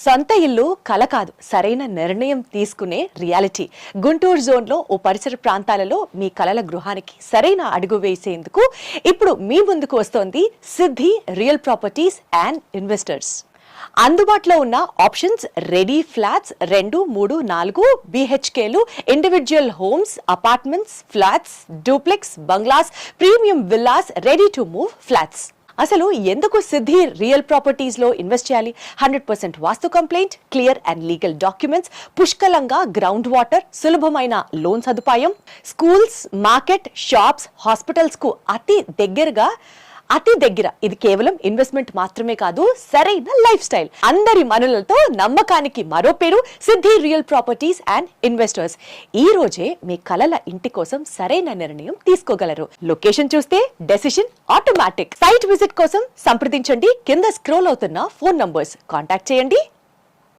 సొంత ఇల్లు కల కాదు, సరైన నిర్ణయం తీసుకునే రియాలిటీ. గుంటూరు జోన్లో ఓ పరిసర ప్రాంతాలలో మీ కలల గృహానికి సరైన అడుగు వేసేందుకు ఇప్పుడు మీ ముందుకు వస్తోంది సిద్ధి రియల్ ప్రాపర్టీస్ అండ్ ఇన్వెస్టర్స్. అందుబాటులో ఉన్న ఆప్షన్స్ రెడీ ఫ్లాట్స్ 2, 3, 4 BHKలు, individual homes, apartments, flats, duplex, bungalows, premium villas, ready to move flats. అసలు ఎందుకు సిద్ధి రియల్ ప్రాపర్టీస్ లో ఇన్వెస్ట్ చేయాలి? 100% vastu compliant, clear and legal documents, పుష్కలంగా గ్రౌండ్ వాటర్, సులభమైన లోన్ సదుపాయం, స్కూల్స్, మార్కెట్, షాప్స్, హాస్పిటల్స్ కు అతి దగ్గర. ఇది కేవలం ఇన్వెస్ట్మెంట్ మాత్రమే కాదు, సరైన లైఫ్ స్టైల్. అందరి మనులతో నమ్మకానికి మరో పేరు సిద్ధి రియల్ ప్రాపర్టీస్ అండ్ ఇన్వెస్టర్స్. ఈ రోజే మీ కలల ఇంటి కోసం సరైన నిర్ణయం తీసుకోగలరు. లొకేషన్ చూస్తే డెసిషన్ ఆటోమేటిక్. సైట్ విజిట్ కోసం సంప్రదించండి కింద స్క్రోల్ అవుతున్న ఫోన్ నంబర్స్. కాంటాక్ట్ చేయండి.